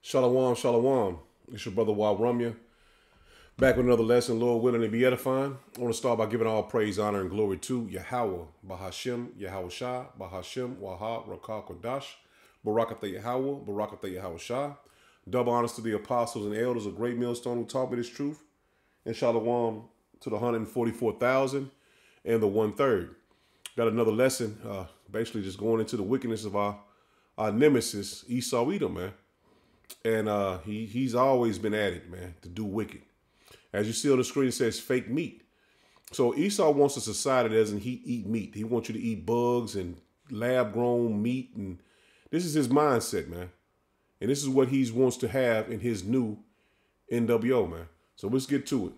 Shalom, shalom. It's your brother Wa Rumya. Back with another lesson, Lord willing to be edifying. I want to start by giving all praise, honor, and glory to Yahweh, Bahashem, Yahweh Shah, Bahashem, Wahab, Rakah, Kodash, Barakatha Yahweh, Barakatha Yahweh Shah. Double honors to the apostles and elders of Great Millstone who taught me this truth. And shalom to the 144,000 and the 1/3. Got another lesson, basically just going into the wickedness of our nemesis, Esau Edom, man. And he's always been at it, man, to do wicked. As you see on the screen, it says fake meat. So Esau wants a society that doesn't eat meat. He wants you to eat bugs and lab-grown meat. And this is his mindset, man. And this is what he wants to have in his new NWO, man. So let's get to it.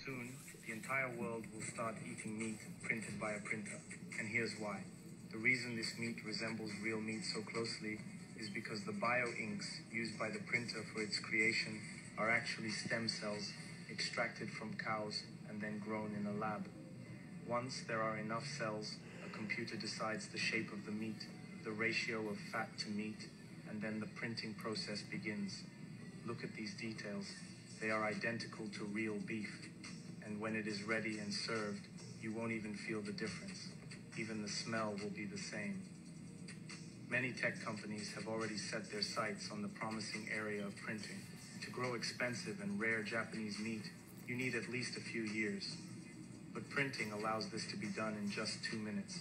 Soon, the entire world will start eating meat printed by a printer. And here's why. The reason this meat resembles real meat so closely is because the bio-inks used by the printer for its creation are actually stem cells extracted from cows and then grown in a lab. Once there are enough cells, a computer decides the shape of the meat, the ratio of fat to meat, and then the printing process begins. Look at these details. They are identical to real beef. And when it is ready and served, you won't even feel the difference. Even the smell will be the same. Many tech companies have already set their sights on the promising area of printing. To grow expensive and rare Japanese meat, you need at least a few years. But printing allows this to be done in just 2 minutes.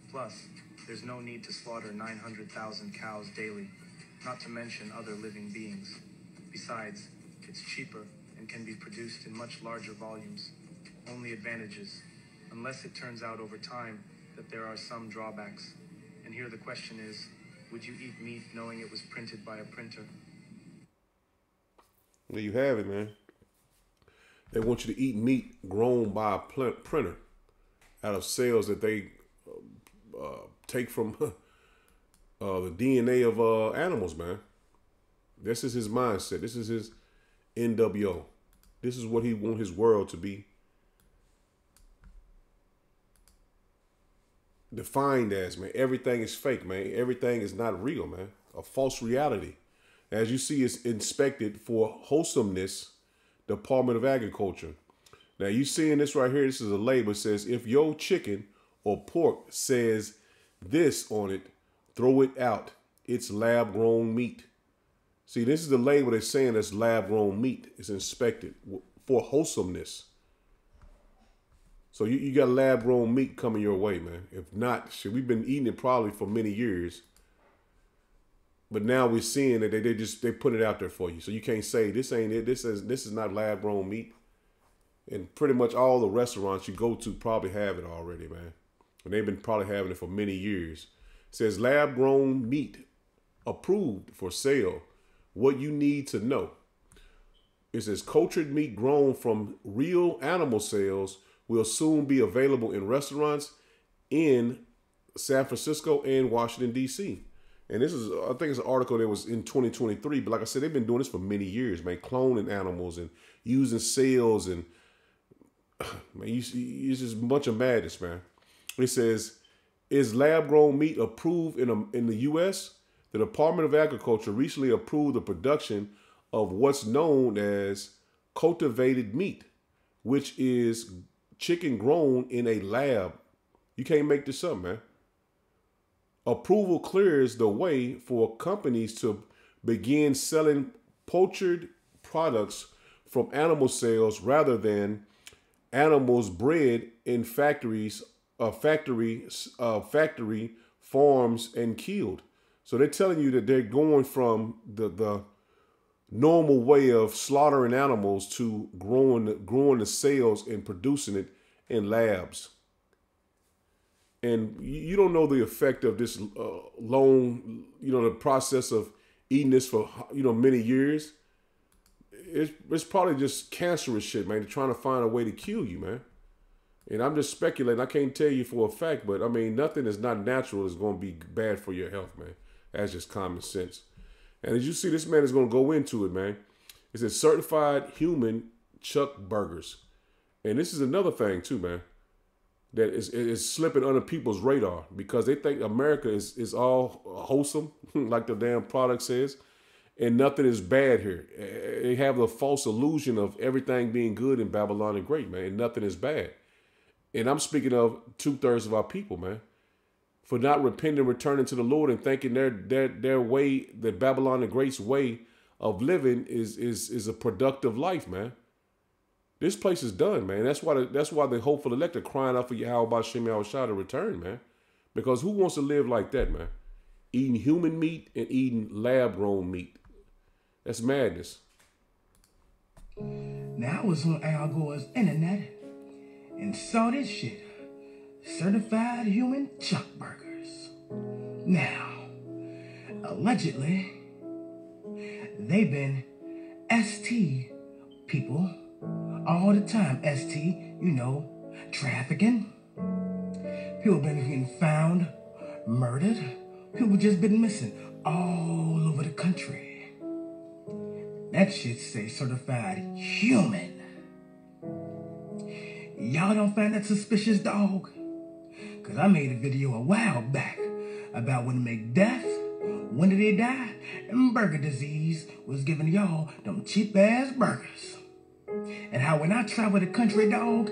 Plus, there's no need to slaughter 900,000 cows daily, not to mention other living beings. Besides, it's cheaper and can be produced in much larger volumes. Only advantages, unless it turns out over time that there are some drawbacks. And here the question is, would you eat meat knowing it was printed by a printer? There you have it, man. They want you to eat meat grown by a printer out of cells that they take from the DNA of animals, man. This is his mindset. This is his NWO. This is what he wants his world to be defined as, man. Everything is fake, man. Everything is not real, man. A false reality. As you see, it's inspected for wholesomeness, Department of Agriculture. Now, you seeing this right here, this is a label. It says, if your chicken or pork says this on it, throw it out. It's lab-grown meat. See, this is the label they're saying that's lab-grown meat. It's inspected for wholesomeness. So you got lab-grown meat coming your way, man. If not, shit, we've been eating it probably for many years. But now we're seeing that they put it out there for you. So you can't say this ain't it. This is not lab-grown meat. And pretty much all the restaurants you go to probably have it already, man. And they've been probably having it for many years. It says lab-grown meat approved for sale. What you need to know. It says cultured meat grown from real animal cells will soon be available in restaurants in San Francisco and Washington, D.C. And this is, I think it's an article that was in 2023. But like I said, they've been doing this for many years, man. Cloning animals and using cells and, man, it's just a bunch of madness, man. It says, is lab-grown meat approved in the U.S.? The Department of Agriculture recently approved the production of what's known as cultivated meat, which is chicken grown in a lab. You can't make this up, man. Approval clears the way for companies to begin selling poultry products from animal cells rather than animals bred in factory farms and killed. So they're telling you that they're going from the normal way of slaughtering animals to growing the cells and producing it in labs. And you don't know the effect of this long, the process of eating this for, many years. It's probably just cancerous shit, man. They're trying to find a way to kill you, man. And I'm just speculating. I can't tell you for a fact, but I mean, nothing that's not natural is going to be bad for your health, man. That's just common sense. And as you see, this man is going to go into it, man. It says certified human chuck burgers. And this is another thing too, man. that is slipping under people's radar because they think America is all wholesome, like the damn product says, and nothing is bad here. They have the false illusion of everything being good in Babylon the Great, man, and nothing is bad. And I'm speaking of 2/3 of our people, man, for not repenting, returning to the Lord, and thinking their way, the Babylon the Great's way of living is a productive life, man. This place is done, man. That's why the hopeful elect are crying out for Yahweh Shem Yahushua to return, man. Because who wants to live like that, man? Eating human meat and eating lab-grown meat. That's madness. Now I was on Al Gore's internet and saw this shit. Certified human chuck burgers. Now, allegedly, they've been ST people all the time. ST, trafficking. People been getting found, murdered. People just been missing all over the country. That shit say certified human. Y'all don't find that suspicious, dog? Cause I made a video a while back about when Macbeth, when did he die, and burger disease was giving y'all them cheap ass burgers. And how when I travel the country, dog,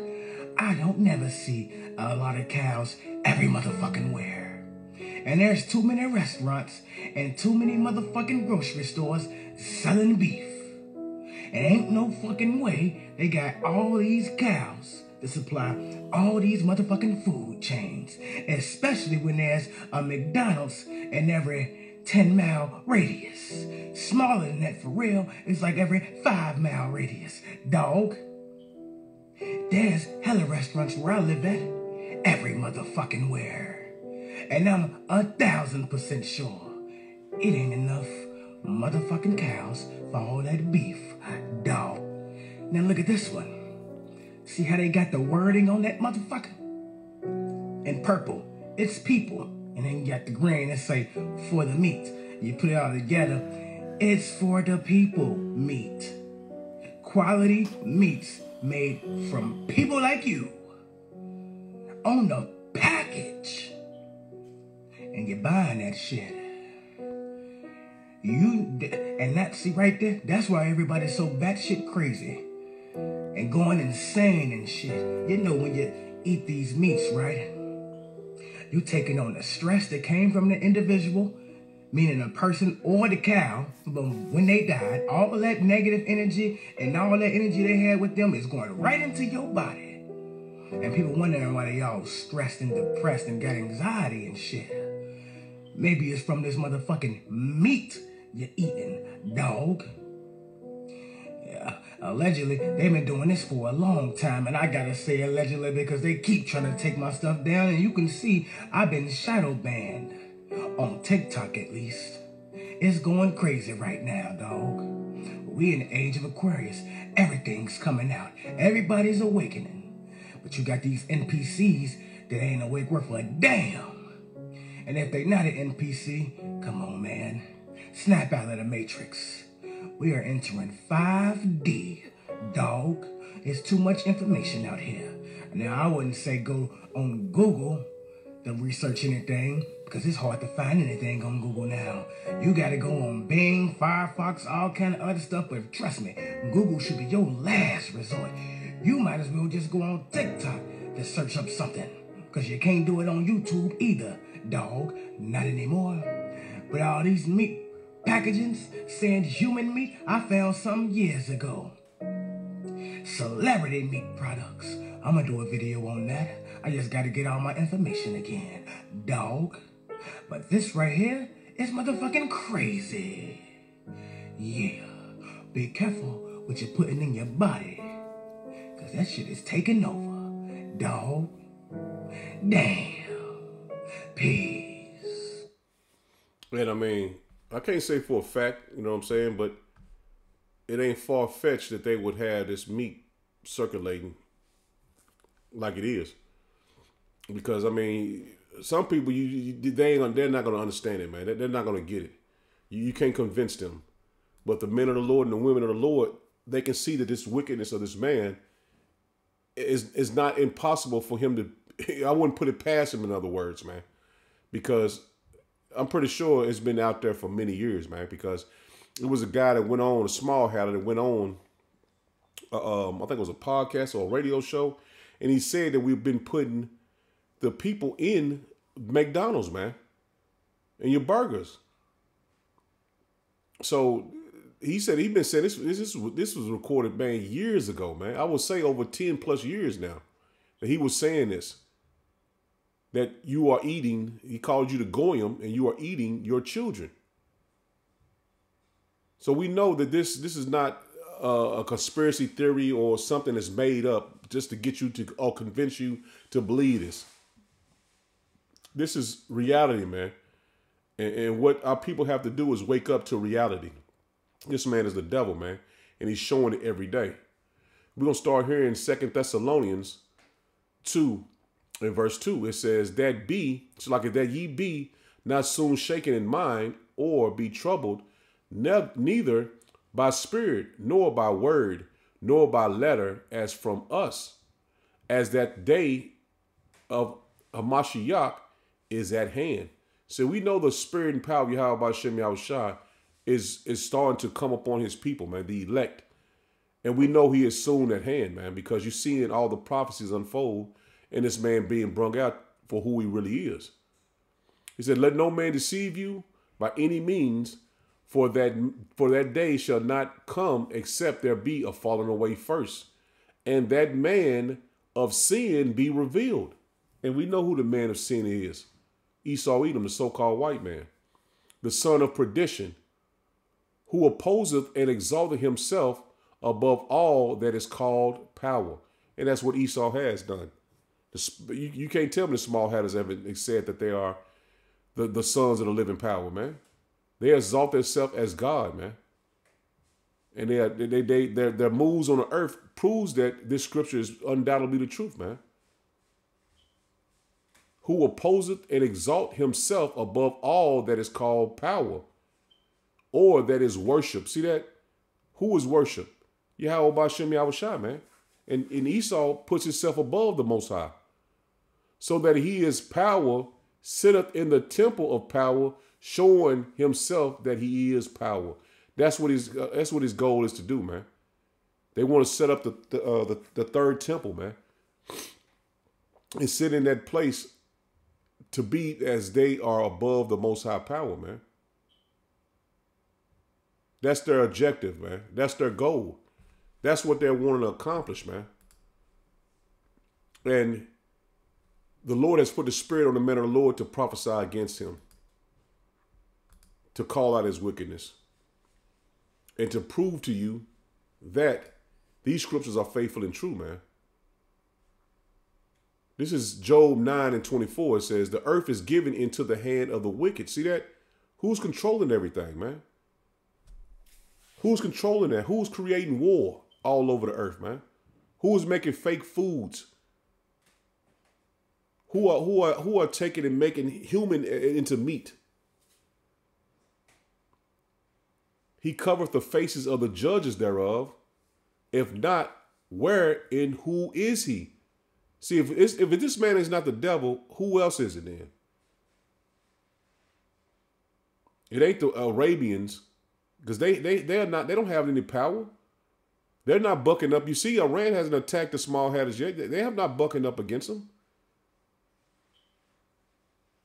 I don't never see a lot of cows every motherfucking where. And there's too many restaurants and too many motherfucking grocery stores selling beef. And ain't no fucking way they got all these cows to supply all these motherfucking food chains. Especially when there's a McDonald's in every 10-mile radius. Smaller than that for real, it's like every 5-mile radius. Dog, there's hella restaurants where I live at every motherfucking where. And I'm 1,000% sure it ain't enough motherfucking cows for all that beef, dog. Now look at this one. See how they got the wording on that motherfucker? In purple, it's people. And then you got the green that say, for the meat. You put it all together, it's for the people meat. Quality meats made from people like you. On the package. And you're buying that shit. And that, see right there, that's why everybody's so batshit crazy. And going insane and shit. You know when you eat these meats, right? You taking on the stress that came from the individual, meaning the person or the cow, but when they died, all of that negative energy and all that energy they had with them is going right into your body. And people wondering why they all stressed and depressed and got anxiety and shit. Maybe it's from this motherfucking meat you're eating, dog. Yeah, allegedly, they've been doing this for a long time, and I gotta say allegedly because they keep trying to take my stuff down, and you can see I've been shadow banned, on TikTok at least. It's going crazy right now, dog. We in the age of Aquarius. Everything's coming out. Everybody's awakening. But you got these NPCs that ain't awake worth a damn. And if they not an NPC, come on, man. Snap out of the Matrix. We are entering 5D, dog. It's too much information out here. Now, I wouldn't say go on Google to research anything, because it's hard to find anything on Google now. You got to go on Bing, Firefox, all kind of other stuff, but trust me, Google should be your last resort. You might as well just go on TikTok to search up something, because you can't do it on YouTube either, dog. Not anymore. But all these meat packagings saying human meat, I found some years ago. Celebrity meat products. I'm gonna do a video on that. I just gotta get all my information again, dog. But this right here is motherfucking crazy. Yeah, be careful what you're putting in your body, cause that shit is taking over, dog. Damn. Peace. And I mean, I can't say for a fact, you know what I'm saying, but it ain't far-fetched that they would have this meat circulating like it is. Because, I mean, some people, they're not going to understand it, man. They're not going to get it. You can't convince them. But the men of the Lord and the women of the Lord, they can see that this wickedness of this man is not impossible for him to I wouldn't put it past him, in other words, man, because I'm pretty sure it's been out there for many years, man, because it was a guy that went on, a small hat that went on, I think it was a podcast or a radio show, and he said that we've been putting the people in McDonald's, man, and your burgers. So he said he'd been saying this was recorded, man, years ago, man. I would say over 10 plus years now that he was saying this. That you are eating, he called you the goyim, and you are eating your children. So we know that this is not a conspiracy theory or something that's made up just to get you to or convince you to believe this. This is reality, man. And what our people have to do is wake up to reality. This man is the devil, man, and he's showing it every day. We're going to start here in 2 Thessalonians 2. In verse 2, it says, that ye be not soon shaken in mind, or be troubled, neither by spirit, nor by word, nor by letter, as from us, as that day of Hamashiach is at hand. So we know the spirit and power of Yahweh Hashem Yahushua is starting to come upon his people, man, the elect. And we know he is soon at hand, man, because you're seeing all the prophecies unfold and this man being brung out for who he really is. He said, let no man deceive you by any means, for that day shall not come except there be a falling away first, and that man of sin be revealed. And we know who the man of sin is. Esau Edom, the so-called white man, the son of perdition, who opposeth and exalteth himself above all that is called power. And that's what Esau has done. You can't tell me the small hatters ever said that they are the sons of the living power, man. They exalt themselves as God, man. And their moves on the earth proves that this scripture is undoubtedly the truth, man. Who opposeth and exalt himself above all that is called power, or that is worship. See that? Who is worship? Yahweh B'Shem Yahushua, man. And Esau puts himself above the Most High, so that he is power, sitteth in the temple of power, showing himself that he is power. That's what his goal is to do, man. They want to set up the third temple, man, and sit in that place to be as they are above the Most High power, man. That's their objective, man. That's their goal. That's what they're wanting to accomplish, man. And the Lord has put the spirit on the men of the Lord to prophesy against him, to call out his wickedness, and to prove to you that these scriptures are faithful and true, man. This is Job 9:24. It says, the earth is given into the hand of the wicked. See that? Who's controlling everything, man? Who's controlling that? Who's creating war all over the earth, man? Who's making fake foods? Who are taking and making human into meat? He covereth the faces of the judges thereof. If not, where and who is he? See, if this man is not the devil, who else is it then? It ain't the Arabians, because they don't have any power. They're not bucking up. You see, Iran hasn't attacked the small hatters yet. They have not bucking up against them.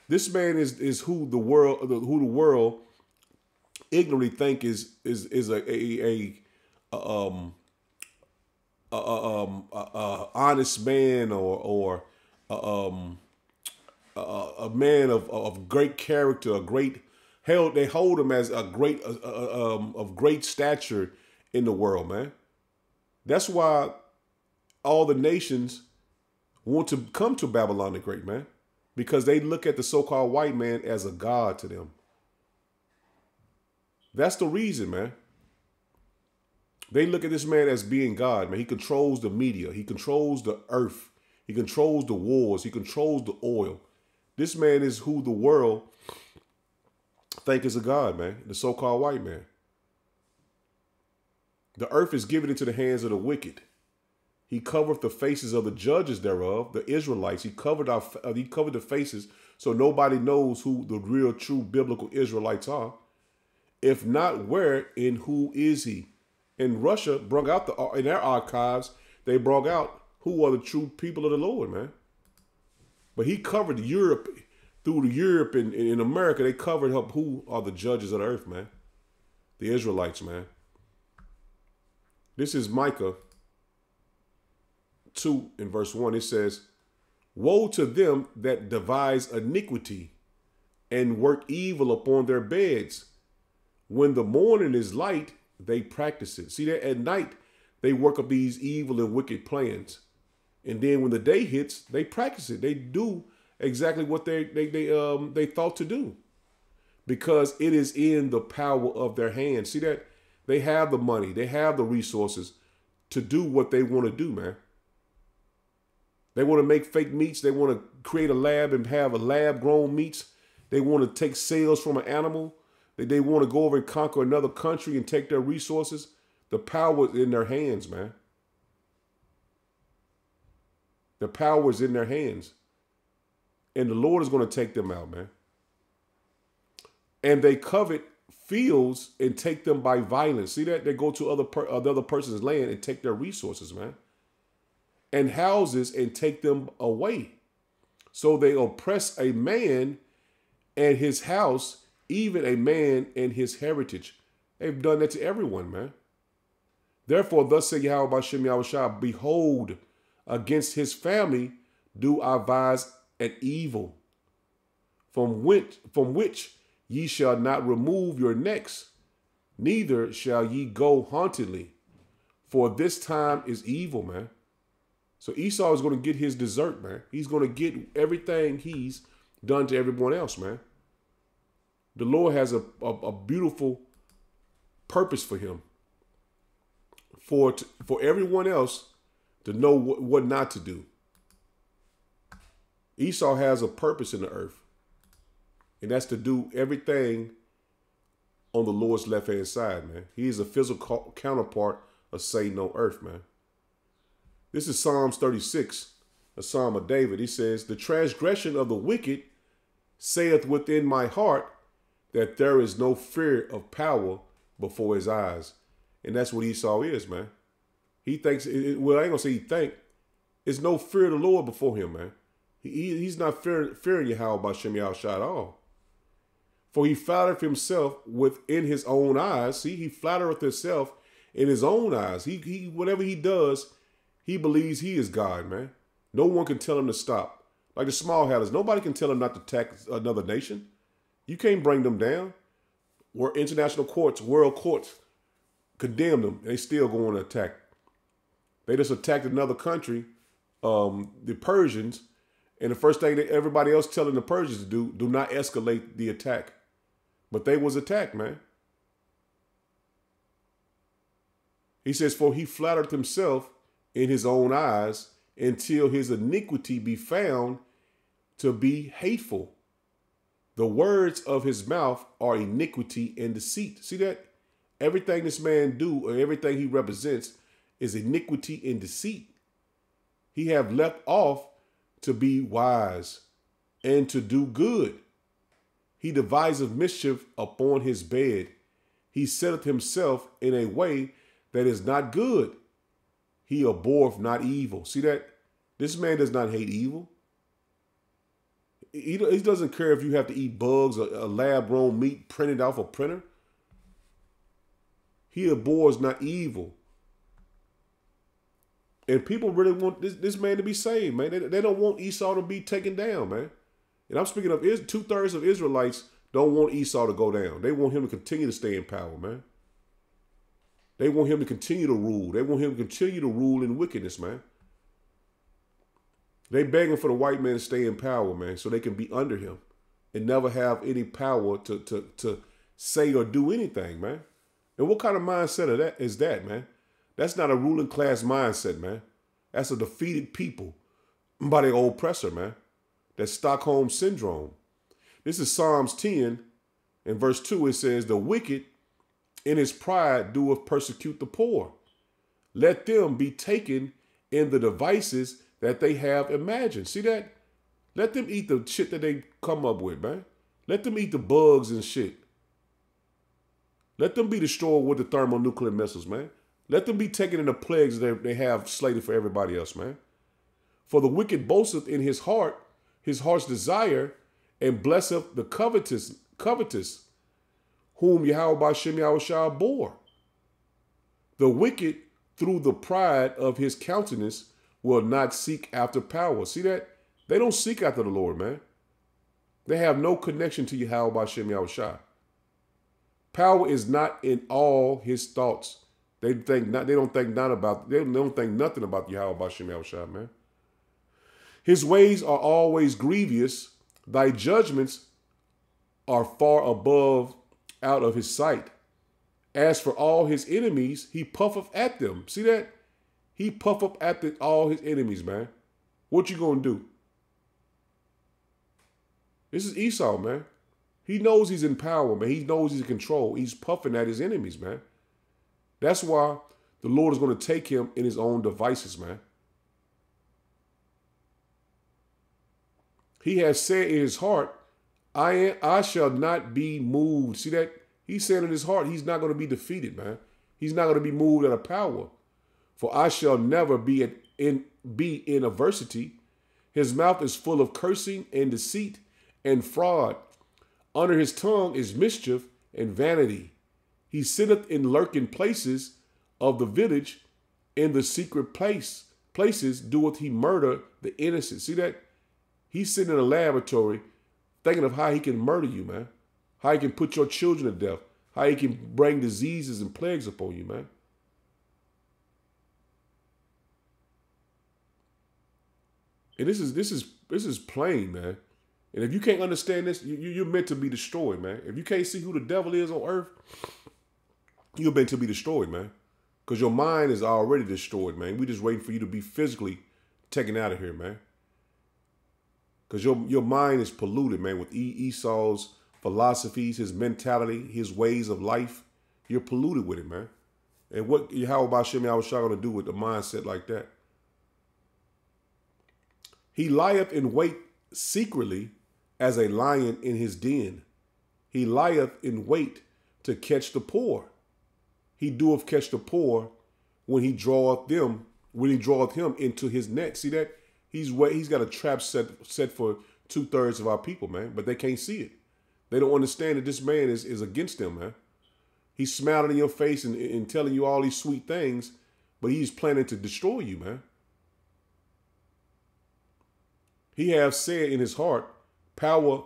This man is who the world ignorantly think is a honest man or a man of great character, they hold him as a great of great stature in the world, man. That's why all the nations want to come to Babylon the Great, man, because they look at the so-called white man as a god to them. That's the reason, man. They look at this man as being God, man. He controls the media. He controls the earth. He controls the wars. He controls the oil. This man is who the world think is a god, man. The so-called white man. The earth is given into the hands of the wicked. He covered the faces of the judges thereof, the Israelites. He covered the faces so nobody knows who the real, true biblical Israelites are. If not, where and who is he? And Russia brought out in their archives, they brought out who are the true people of the Lord, man. But he covered Europe, through Europe and in America, they covered up who are the judges of the earth, man. The Israelites, man. This is Micah 2 in verse 1. It says, woe to them that devise iniquity and work evil upon their beds. When the morning is light, they practice it. See that at night, they work up these evil and wicked plans. And then when the day hits, they practice it. They do exactly what they thought to do. Because it is in the power of their hands. See that? They have the money. They have the resources to do what they want to do, man. They want to make fake meats. They want to create a lab and have a lab-grown meats. They want to take cells from an animal. They want to go over and conquer another country and take their resources. The power is in their hands, man. The power is in their hands. And the Lord is going to take them out, man. And they covet fields and take them by violence. See that? They go to other person's land and take their resources, man. And houses and take them away. So they oppress a man and his house, even a man and his heritage. They've done that to everyone, man. Therefore, thus say Yahweh B'Shem Yahushua, behold, against his family do I advise an evil, from which ye shall not remove your necks, neither shall ye go hauntedly, for this time is evil, man. So Esau is going to get his dessert, man. He's going to get everything he's done to everyone else, man. The Lord has a beautiful purpose for him. For everyone else to know what not to do. Esau has a purpose in the earth. And that's to do everything on the Lord's left-hand side, man. He is a physical counterpart of Satan on earth, man. This is Psalms 36, a psalm of David. He says, the transgression of the wicked saith within my heart that there is no fear of power before his eyes. And that's what Esau is, man. He thinks, well, I ain't going to say he think. There's no fear of the Lord before him, man. He's not fearing Yahweh B'Shem Yahushua at all. For he flattereth himself within his own eyes. See, he flattereth himself in his own eyes. He whatever he does, he believes he is God, man. No one can tell him to stop. Like the small hatters, nobody can tell him not to attack another nation. You can't bring them down. Where international courts, world courts, condemn them, and they still go on to attack. They just attacked another country, the Persians, and the first thing that everybody else telling the Persians to do not escalate the attack. But they was attacked, man. He says, for he flattered himself in his own eyes until his iniquity be found to be hateful. The words of his mouth are iniquity and deceit. See that? Everything this man do or everything he represents is iniquity and deceit. He have left off to be wise and to do good. He deviseth mischief upon his bed. He setteth himself in a way that is not good. He abhorreth not evil. See that? This man does not hate evil. He doesn't care if you have to eat bugs or a lab-grown meat printed off a printer. He abhors not evil. And people really want this man to be saved, man. They don't want Esau to be taken down, man. And I'm speaking of 2/3 of Israelites don't want Esau to go down. They want him to continue to stay in power, man. They want him to continue to rule. They want him to continue to rule in wickedness, man. They begging for the white man to stay in power, man, so they can be under him and never have any power to say or do anything, man. And what kind of mindset is that, man? That's not a ruling class mindset, man. That's a defeated people by their oppressor, man. That's Stockholm syndrome. This is Psalms 10 and verse 2. It says, the wicked in his pride doeth persecute the poor. Let them be taken in the devices that they have imagined. See that? Let them eat the shit that they come up with, man. Let them eat the bugs and shit. Let them be destroyed with the thermonuclear missiles, man. Let them be taken in the plagues that they have slated for everybody else, man. For the wicked boasteth in his heart's desire, and blesseth the covetous, whom Yahweh Bashem Yahushua bore. The wicked, through the pride of his countenance, will not seek after power. See that? They don't seek after the Lord, man. They have no connection to Yahweh Bashem Yahushua. Power is not in all his thoughts. They don't think nothing about Yahweh Bashem Yahushua, man. His ways are always grievous. Thy judgments are far above out of his sight. As for all his enemies, he puffeth at them. See that? He puffeth at all his enemies, man. What you gonna do? This is Esau, man. He knows he's in power, man. He knows he's in control. He's puffing at his enemies, man. That's why the Lord is going to take him in his own devices, man. He has said in his heart, I shall not be moved. See that? He said in his heart, he's not going to be defeated, man. He's not going to be moved out of power. For I shall never be in adversity. His mouth is full of cursing and deceit and fraud. Under his tongue is mischief and vanity. He sitteth in lurking places of the village. In the secret places doeth he murder the innocent. See that? He's sitting in a laboratory thinking of how he can murder you, man. How he can put your children to death. How he can bring diseases and plagues upon you, man. And this is plain, man. And if you can't understand this, you're meant to be destroyed, man. If you can't see who the devil is on earth, you're meant to be destroyed, man. Because your mind is already destroyed, man. We're just waiting for you to be physically taken out of here, man. Because your mind is polluted, man, with Esau's philosophies, his mentality, his ways of life. You're polluted with it, man. And what Yahweh Bashem Yahushua going to do with a mindset like that? He lieth in wait secretly as a lion in his den. He lieth in wait to catch the poor. He doeth catch the poor when he draweth him into his net. See that? He's got a trap set for 2/3 of our people, man, but they can't see it. They don't understand that this man is against them, man. He's smiling in your face and telling you all these sweet things, but he's planning to destroy you, man. He have said in his heart, power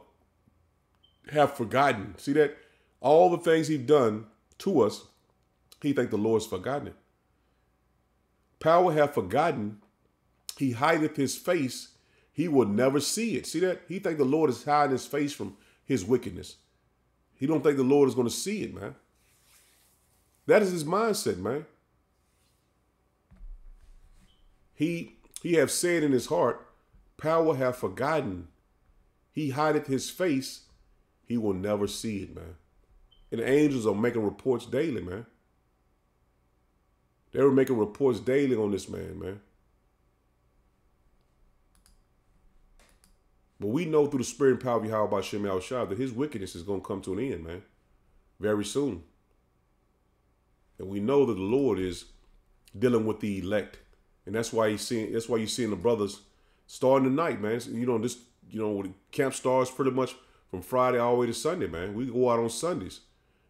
have forgotten. See that? All the things he's done to us, he think the Lord's forgotten it. Power have forgotten. He hideth his face. He will never see it. See that? He think the Lord is hiding his face from his wickedness. He don't think the Lord is going to see it, man. That is his mindset, man. He have said in his heart, power have forgotten. He hideth his face. He will never see it, man. And the angels are making reports daily, man. They were making reports daily on this man, man. But we know through the spirit and power of Yahweh Bashem Yahushua that his wickedness is going to come to an end, man. Very soon. And we know that the Lord is dealing with the elect. And that's why you're seeing the brothers starting tonight, man. The camp starts pretty much from Friday all the way to Sunday, man. We go out on Sundays.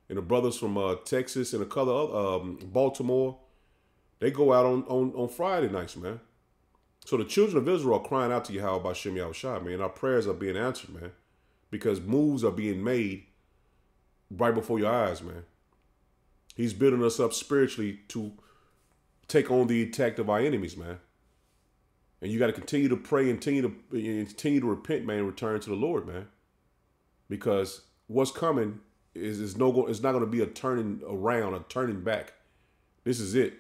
And the brothers from Texas and a couple of Baltimore, they go out on Friday nights, man. So the children of Israel are crying out to Yahweh Bashem Yahushua, man. Our prayers are being answered, man. Because moves are being made right before your eyes, man. He's building us up spiritually to take on the attack of our enemies, man. And you got to continue to pray and continue to repent, man, and return to the Lord, man. Because what's coming it's not going to be a turning around, a turning back. This is it.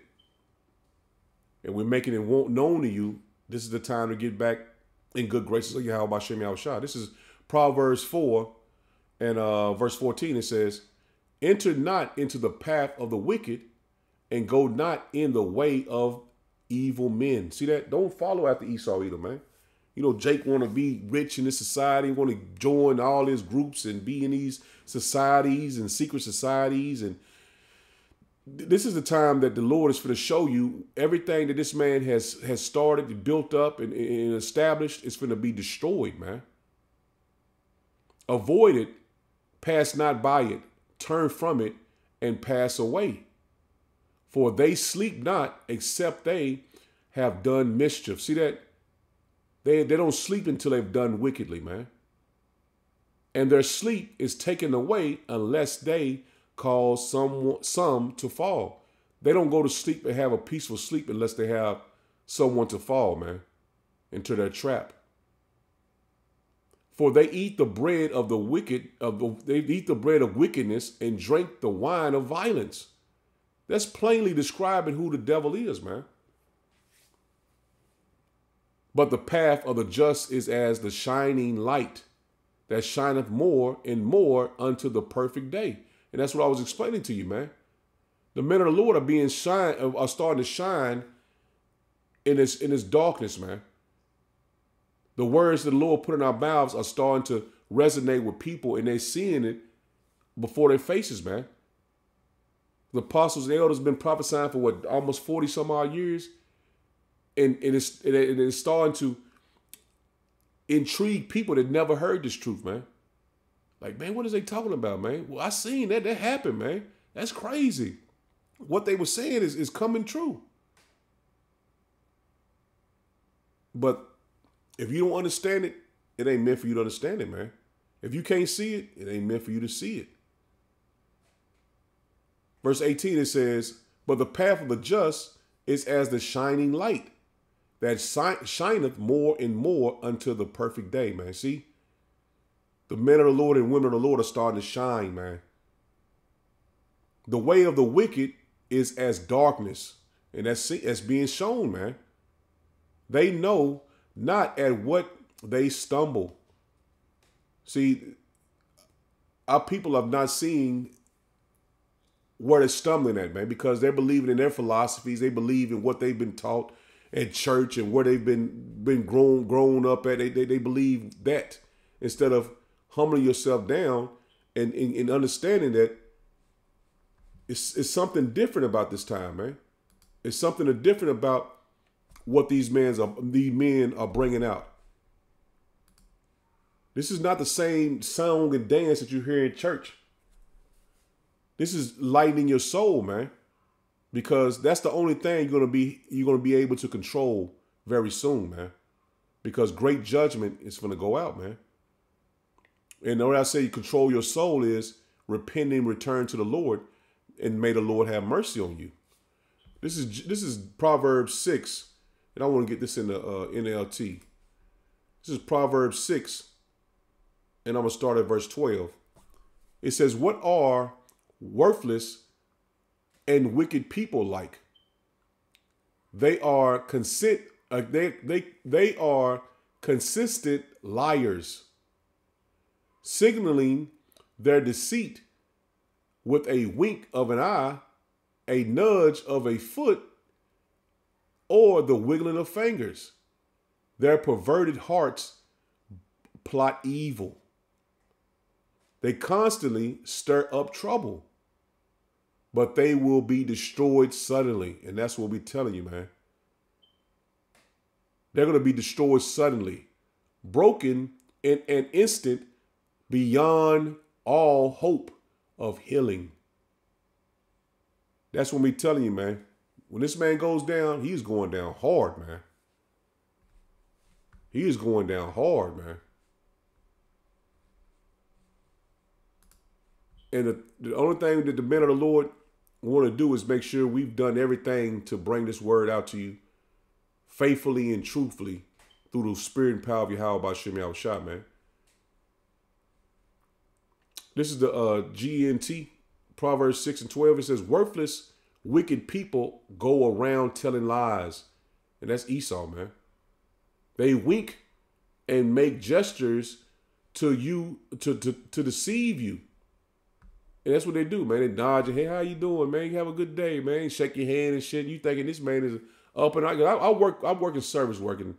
And we're making it known to you. This is the time to get back in good graces of Yahweh Bashem Yahushua. This is Proverbs 4 and verse 14. It says, enter not into the path of the wicked, and go not in the way of evil men. See that? Don't follow after Esau either, man. You know, Jake want to be rich in this society, want to join all his groups and be in these societies and secret societies. And this is the time that the Lord is going to show you everything that this man has started and built up and established is going to be destroyed, man. Avoid it, pass not by it, turn from it, and pass away. For they sleep not, except they have done mischief. See that? They don't sleep until they've done wickedly, man. And their sleep is taken away unless they cause some to fall. They don't go to sleep and have a peaceful sleep unless they have someone to fall, man, into their trap. For they eat the bread of the wicked, they eat the bread of wickedness and drink the wine of violence. That's plainly describing who the devil is, man. But the path of the just is as the shining light that shineth more and more unto the perfect day. And that's what I was explaining to you, man. The men of the Lord are starting to shine in this darkness, man. The words that the Lord put in our mouths are starting to resonate with people, and they're seeing it before their faces, man. The apostles and the elders have been prophesying for almost 40 some odd years. And it's starting to intrigue people that never heard this truth, man. Like, man, what is they talking about, man? Well, I seen that happened, man. That's crazy. What they were saying is coming true. But if you don't understand it, it ain't meant for you to understand it, man. If you can't see it, it ain't meant for you to see it. Verse 18, it says, but the path of the just is as the shining light that shineth more and more unto the perfect day, man. See? The men of the Lord and women of the Lord are starting to shine, man. The way of the wicked is as darkness. And that's being shown, man. They know not at what they stumble. See, our people have not seen where they're stumbling at, man, because they're believing in their philosophies. They believe in what they've been taught at church and where they've been grown up at. They believe that instead of humbling yourself down and understanding that it's something different about this time, man. It's something different about what these men are bringing out. This is not the same song and dance that you hear in church. This is lightening your soul, man, because that's the only thing you're gonna be able to control very soon, man. Because great judgment is gonna go out, man. And when I say control your soul is repenting, return to the Lord, and may the Lord have mercy on you. This is Proverbs 6, and I want to get this in the NLT. This is Proverbs 6, and I'm gonna start at verse 12. It says, "What are worthless and wicked people like? They are they are consistent liars, signaling their deceit with a wink of an eye, a nudge of a foot, or the wiggling of fingers. Their perverted hearts plot evil. They constantly stir up trouble, but they will be destroyed suddenly." And that's what we're telling you, man. They're going to be destroyed suddenly, broken in an instant, beyond all hope of healing. That's what we're telling you, man. When this man goes down, he's going down hard, man. He is going down hard, man. And the only thing that the men of the Lord want to do is make sure we've done everything to bring this word out to you faithfully and truthfully through the spirit and power of Yahweh B'Shem Yahushua, man. This is the GNT, Proverbs 6 and 12. It says, "Worthless, wicked people go around telling lies." And that's Esau, man. They wink and make gestures to you to deceive you. And that's what they do, man. They nod your head. "Hey, how you doing, man? You have a good day, man." Shake your hand and shit. You thinking this man is up and I work in service work, and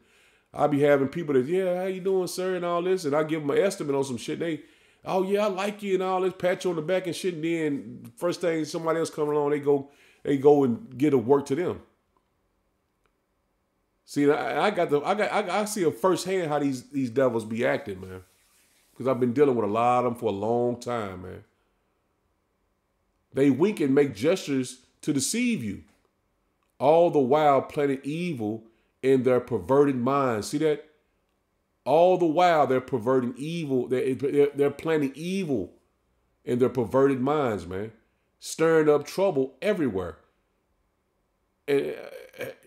I be having people that, yeah, how you doing, sir, and all this, and I give them an estimate on some shit. They, oh yeah, I like you and all this, pat you on the back and shit. And then first thing somebody else come along, they go and get a work to them. See, I see a firsthand how these devils be acting, man, because I've been dealing with a lot of them for a long time, man. They wink and make gestures to deceive you, all the while planning evil in their perverted minds. See that? All the while they're perverting evil. They're planning evil in their perverted minds, man. Stirring up trouble everywhere. And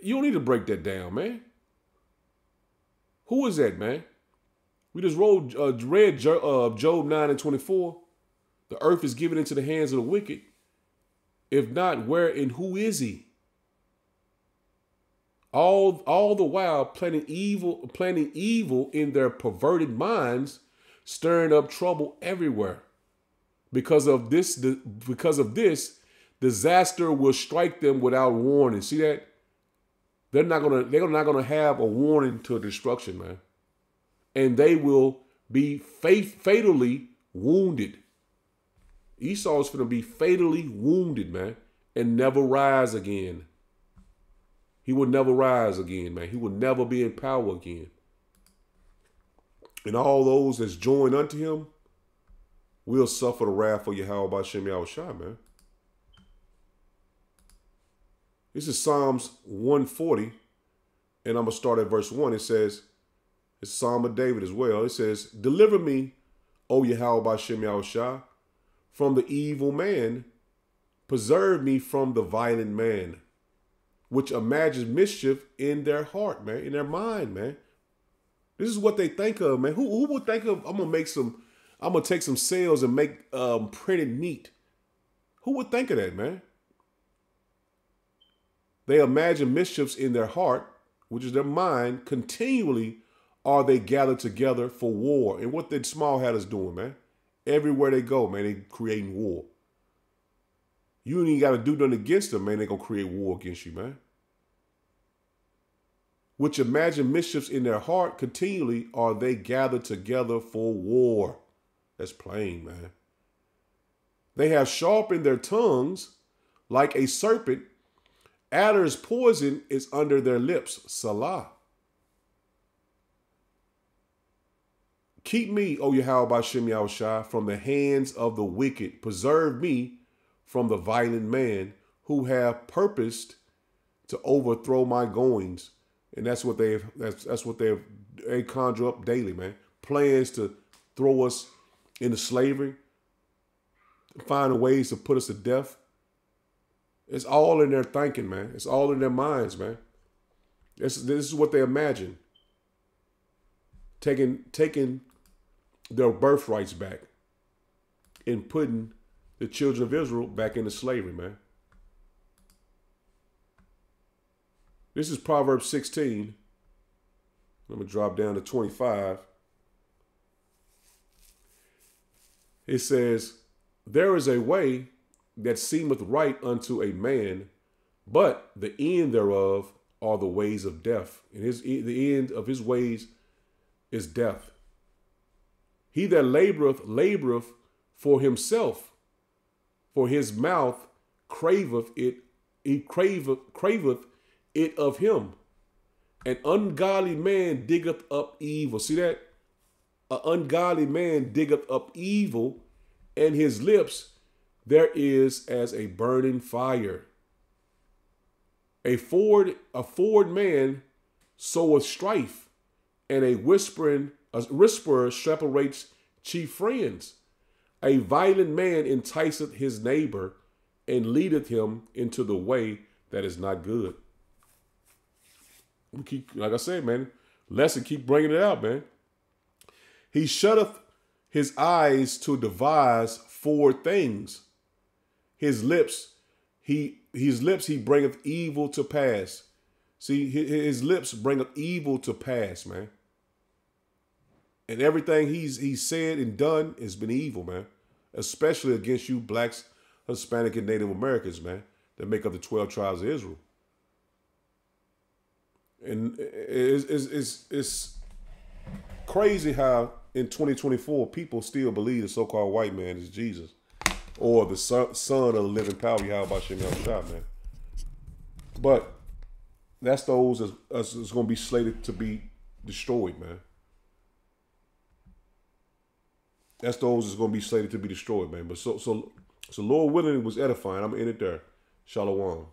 you don't need to break that down, man. Who is that, man? We just read Job 9:24. The earth is given into the hands of the wicked. If not, where and who is he? All the while planning evil in their perverted minds, stirring up trouble everywhere. Because of this, disaster will strike them without warning. See that? They're not gonna have a warning to destruction, man. And they will be fatally wounded. Esau's gonna be fatally wounded, man, and never rise again. He will never rise again, man. He will never be in power again. And all those that's joined unto him will suffer the wrath of Yahweh B'Shem Yahushua, man. This is Psalms 140, and I'm going to start at verse 1. It says, it's Psalm of David as well. It says, deliver me, O Yahweh B'Shem Yahushua, from the evil man. Preserve me from the violent man, which imagines mischief in their heart, man, in their mind, man. This is what they think of, man. Who would think of, I'm going to take some sails and make printed meat. Who would think of that, man? They imagine mischiefs in their heart, which is their mind. Continually are they gathered together for war. And what the small hatters doing, man? Everywhere they go, man, they creating war. You ain't even got to do nothing against them, man. They going to create war against you, man. Which imagine mischiefs in their heart, continually are they gathered together for war. That's plain, man. They have sharpened their tongues like a serpent. Adder's poison is under their lips. Salah. Keep me, O Yahweh B'Shem Yahushua, from the hands of the wicked. Preserve me from the violent man who have purposed to overthrow my goings. And that's what they conjure up daily, man. Plans to throw us into slavery, find ways to put us to death. It's all in their thinking, man. It's all in their minds, man. This is what they imagine. Taking their birthrights back and putting the children of Israel back into slavery, man. This is Proverbs 16. I'm going to drop down to 25. It says, there is a way that seemeth right unto a man, but the end thereof are the ways of death. And the end of his ways is death. He that laboreth for himself, for his mouth craveth it, he craveth it of him. An ungodly man diggeth up evil. See that? An ungodly man diggeth up evil, and his lips there is as a burning fire. A forward man soweth strife, and a whisperer separates chief friends. A violent man enticeth his neighbor, and leadeth him into the way that is not good. We keep, like I said, man, lesson keep bringing it out, man. He shutteth his eyes to devise forward things. His lips he bringeth evil to pass. See, his lips bringeth evil to pass, man. And everything he's said and done has been evil, man. Especially against you blacks, Hispanic, and Native Americans, man, that make up the 12 tribes of Israel. And it's crazy how in 2024 people still believe the so-called white man is Jesus or the son of the living power. How about Shem Shah, man? But that's those that's going to be slated to be destroyed, man. That's those that's going to be slated to be destroyed, man. But so Lord willing, it was edifying. I'm in it there. Shalom.